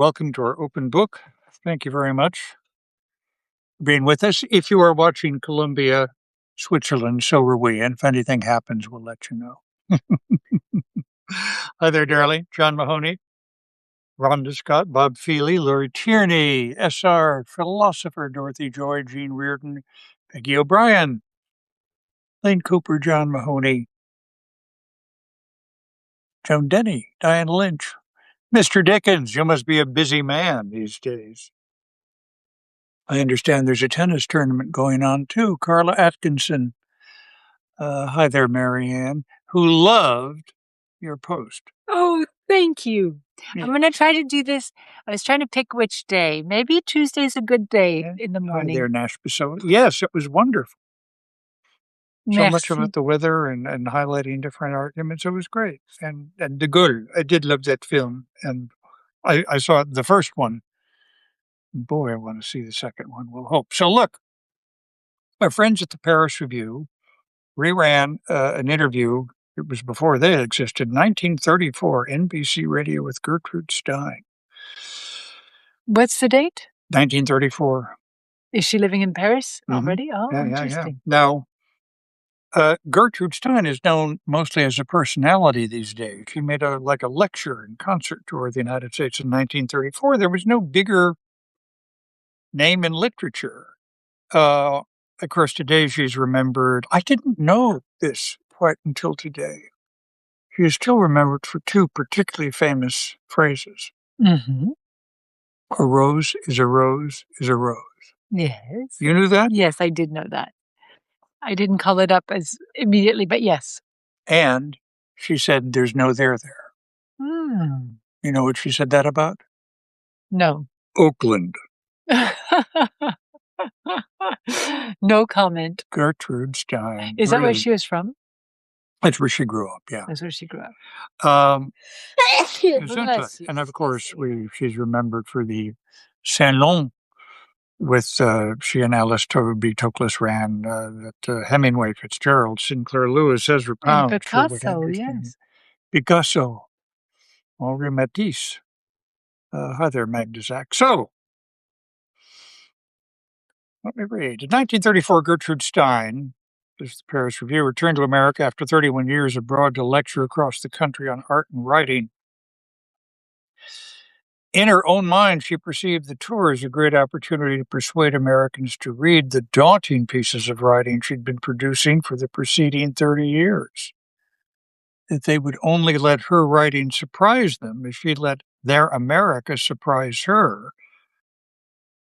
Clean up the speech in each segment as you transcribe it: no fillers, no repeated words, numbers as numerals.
Welcome to our open book. Thank you very much for being with us. If you are watching Colombia, Switzerland, so are we. And if anything happens, we'll let you know. Hi there, darling. John Mahoney, Rhonda Scott, Bob Feely, Laurie Tierney, SR, philosopher Dorothy Joy, Jean Reardon, Peggy O'Brien, Lane Cooper, John Mahoney, Joan Denny, Diane Lynch. Mr. Dickens, you must be a busy man these days. I understand there's a tennis tournament going on too. Carla Atkinson. Hi there, Marianne, who loved your post. Oh, thank you. Yeah. I'm going to try to do this. I was trying to pick which day. Maybe Tuesday's a good day in the morning. Hi there, Nashville. Yes, it was wonderful. So much about the weather and highlighting different arguments. It was great. And De Gaulle, I did love that film. And I saw the first one. Boy, I want to see the second one. We'll hope. So look, my friends at the Paris Review reran an interview. It was before they existed, 1934, NBC Radio with Gertrude Stein. What's the date? 1934. Is she living in Paris already? Oh, Yeah, interesting. Now, Gertrude Stein is known mostly as a personality these days. She made a lecture and concert tour of the United States in 1934. There was no bigger name in literature. Of course, today she's remembered. I didn't know this quite until today. She is still remembered for two particularly famous phrases. Mm-hmm. A rose is a rose is a rose. Yes. You knew that? Yes, I did know that. I didn't call it up as immediately, but yes. And she said, there's no there there. Mm. You know what she said that about? No. Oakland. No comment. Gertrude Stein. Is that where she was from? That's where she grew up, yeah. That's where she grew up. And of course, she's remembered for the Salon with she and Alice Toby Toklas ran that Hemingway, Fitzgerald, Sinclair Lewis, Ezra Pound. Picasso, yes. Picasso, Henri Matisse. Hi there, Magda Zach. So, let me read. In 1934, Gertrude Stein, this is the Paris Review, returned to America after 31 years abroad to lecture across the country on art and writing. In her own mind, she perceived the tour as a great opportunity to persuade Americans to read the daunting pieces of writing she'd been producing for the preceding 30 years. That they would only let her writing surprise them if she let their America surprise her.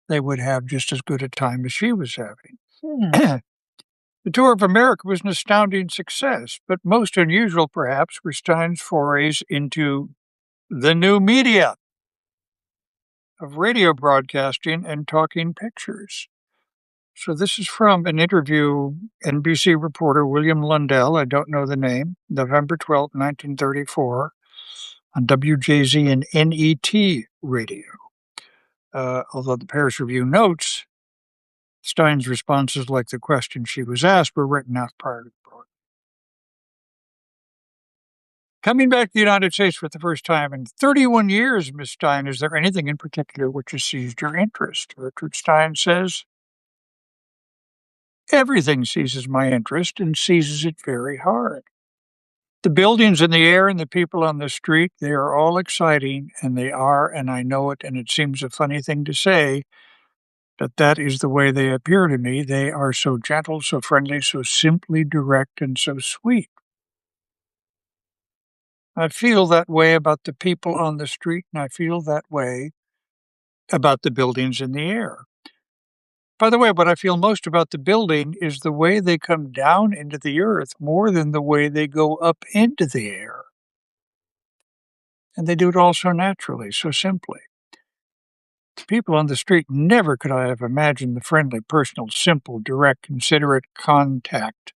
They would have just as good a time as she was having. The tour of America was an astounding success, but most unusual, perhaps, were Stein's forays into the new media of radio broadcasting and talking pictures. So this is from an interview, NBC reporter William Lundell, I don't know the name, November 12, 1934, on WJZ and NET radio. Although the Paris Review notes, Stein's responses, like the question she was asked, were written out prior to the broadcast. Coming back to the United States for the first time in 31 years, Miss Stein, is there anything in particular which has seized your interest? Gertrude Stein says, everything seizes my interest and seizes it very hard. The buildings in the air and the people on the street, they are all exciting, and they are, and I know it, and it seems a funny thing to say, but that is the way they appear to me. They are so gentle, so friendly, so simply direct, and so sweet. I feel that way about the people on the street, and I feel that way about the buildings in the air. By the way, what I feel most about the building is the way they come down into the earth more than the way they go up into the air. And they do it all so naturally, so simply. The people on the street, never could I have imagined the friendly, personal, simple, direct, considerate contact.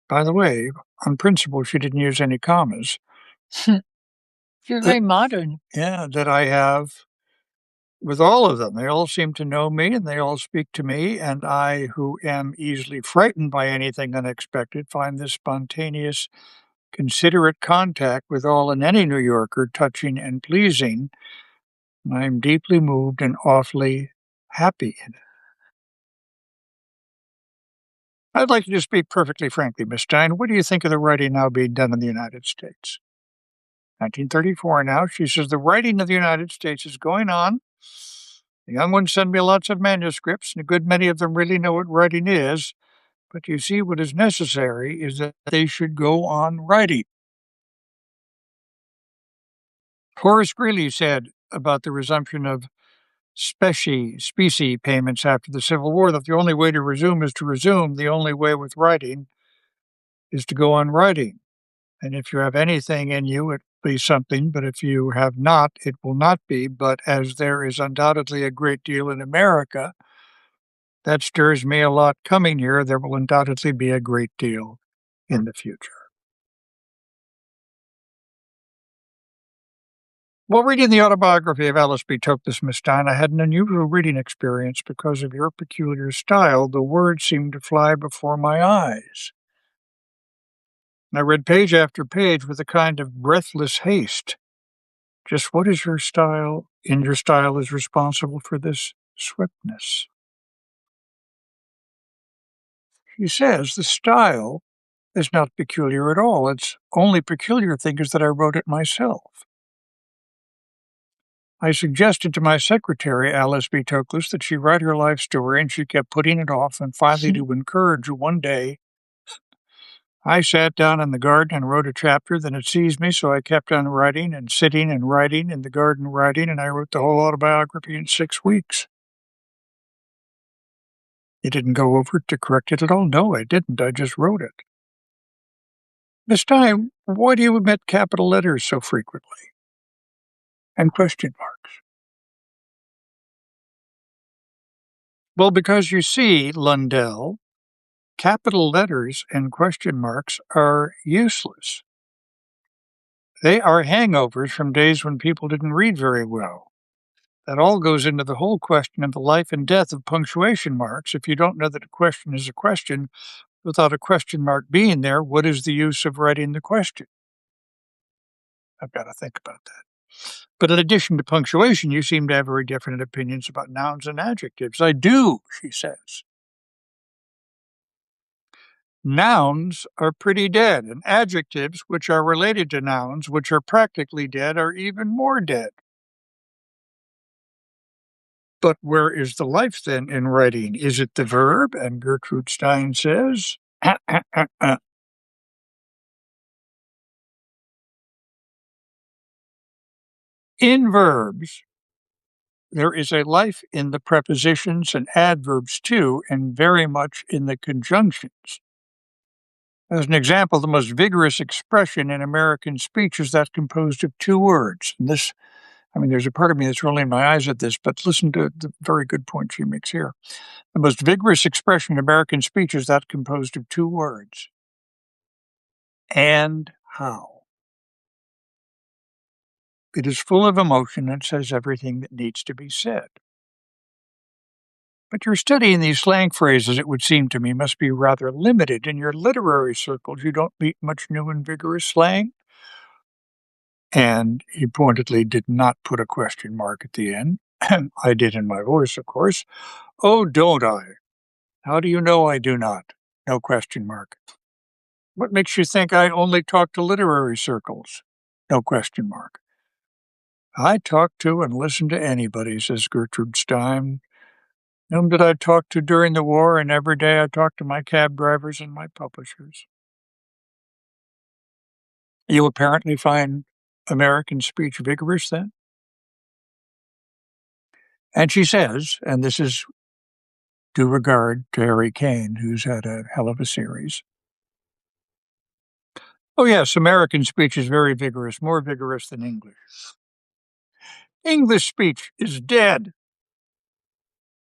By the way, on principle, she didn't use any commas. You're very modern. Yeah, that I have with all of them. They all seem to know me, and they all speak to me, and I, who am easily frightened by anything unexpected, find this spontaneous, considerate contact with all and any New Yorker touching and pleasing. and I am deeply moved and awfully happy in it. I'd like you to speak perfectly frankly, Miss Stein. What do you think of the writing now being done in the United States? 1934 now. She says the writing of the United States is going on. The young ones send me lots of manuscripts, and a good many of them really know what writing is. But you see, what is necessary is that they should go on writing. Horace Greeley said about the resumption of specie payments after the Civil War that the only way to resume is to resume. The only way with writing is to go on writing. And if you have anything in you, it will be something. But if you have not, it will not be. But as there is undoubtedly a great deal in America, that stirs me a lot coming here. There will undoubtedly be a great deal in the future. While reading the autobiography of Alice B. Toklas, Miss Stein, I had an unusual reading experience because of your peculiar style. The words seemed to fly before my eyes. I read page after page with a kind of breathless haste. Just what is your style, in your style, is responsible for this swiftness? She says the style is not peculiar at all. Its only peculiar thing is that I wrote it myself. I suggested to my secretary, Alice B. Toklas, that she write her life story, and she kept putting it off, and finally, to encourage her one day, I sat down in the garden and wrote a chapter. Then it seized me, so I kept on writing and sitting and writing in the garden writing, and I wrote the whole autobiography in 6 weeks. You didn't go over it to correct it at all? No, I didn't. I just wrote it. Miss Stein, why do you omit capital letters so frequently? And question marks? Well, because you see, Lundell, capital letters and question marks are useless. They are hangovers from days when people didn't read very well. That all goes into the whole question of the life and death of punctuation marks. If you don't know that a question is a question without a question mark being there, what is the use of writing the question? I've got to think about that. But in addition to punctuation, you seem to have very different opinions about nouns and adjectives. I do, she says. Nouns are pretty dead, and adjectives, which are related to nouns, which are practically dead, are even more dead. But where is the life, then, in writing? Is it the verb? And Gertrude Stein says, in verbs, there is a life in the prepositions and adverbs too, and very much in the conjunctions. As an example, the most vigorous expression in American speech is that composed of 2 words. And this, there's a part of me that's rolling my eyes at this, but listen to the very good point she makes here. The most vigorous expression in American speech is that composed of 2 words. And how? It is full of emotion and says everything that needs to be said. But your study in these slang phrases, it would seem to me, must be rather limited. In your literary circles, you don't meet much new and vigorous slang. And he pointedly did not put a question mark at the end. I did in my voice, of course. Oh, don't I? How do you know I do not? No question mark. What makes you think I only talk to literary circles? No question mark. I talk to and listen to anybody, says Gertrude Stein. Whom did I talk to during the war, and every day I talk to my cab drivers and my publishers. You apparently find American speech vigorous, then? And she says, and this is due regard to Harry Kane, who's had a hell of a series. Oh, yes, American speech is very vigorous, more vigorous than English. English speech is dead.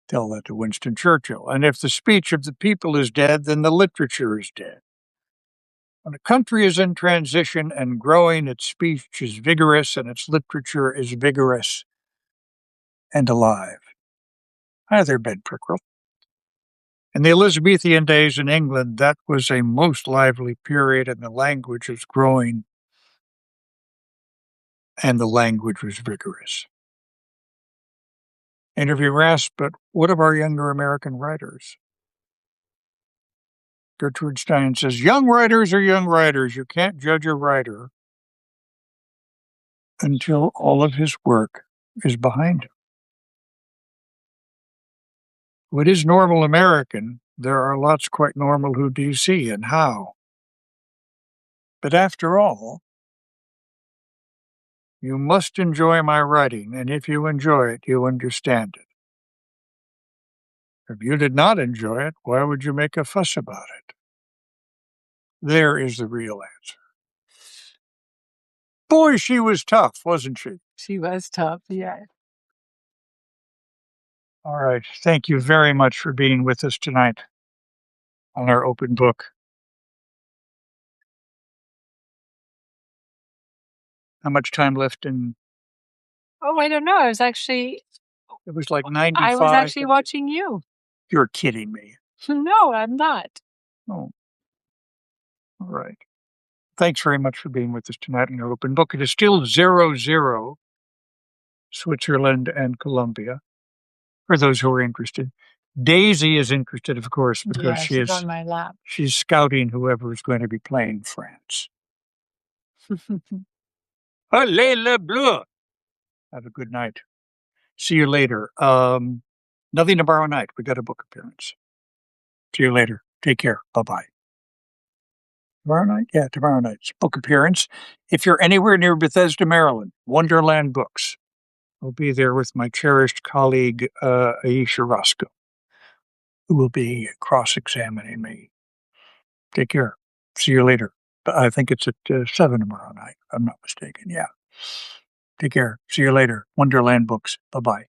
Tell that to Winston Churchill. And if the speech of the people is dead, then the literature is dead. When a country is in transition and growing, its speech is vigorous and its literature is vigorous and alive. Hi there, Ben Prickrell. In the Elizabethan days in England, that was a most lively period, and the language was growing, and the language was vigorous. Interviewer asks, but what of our younger American writers? Gertrude Stein says, young writers are young writers. You can't judge a writer until all of his work is behind him. What is normal American? There are lots quite normal who do you see and how. But after all, you must enjoy my writing, and if you enjoy it, you understand it. If you did not enjoy it, why would you make a fuss about it? There is the real answer. Boy, she was tough, wasn't she? She was tough, yeah. All right. Thank you very much for being with us tonight on our open book. How much time left in? Oh, I don't know. It was like 95. I was actually watching you. You're kidding me. No, I'm not. Oh. All right. Thanks very much for being with us tonight in our open book. It is still 0-0, Switzerland and Colombia, for those who are interested. Daisy is interested, of course, because she's on my lap. She's scouting whoever is going to be playing France. Allez le bleu! Have a good night. See you later. Nothing tomorrow night. We got a book appearance. See you later. Take care. Bye-bye. Tomorrow night? Yeah, tomorrow night's book appearance. If you're anywhere near Bethesda, Maryland, Wonderland Books. I'll be there with my cherished colleague, Aisha Roscoe, who will be cross-examining me. Take care. See you later. I think it's at 7 tomorrow night, if I'm not mistaken. Yeah. Take care. See you later. Wonderland Books. Bye-bye.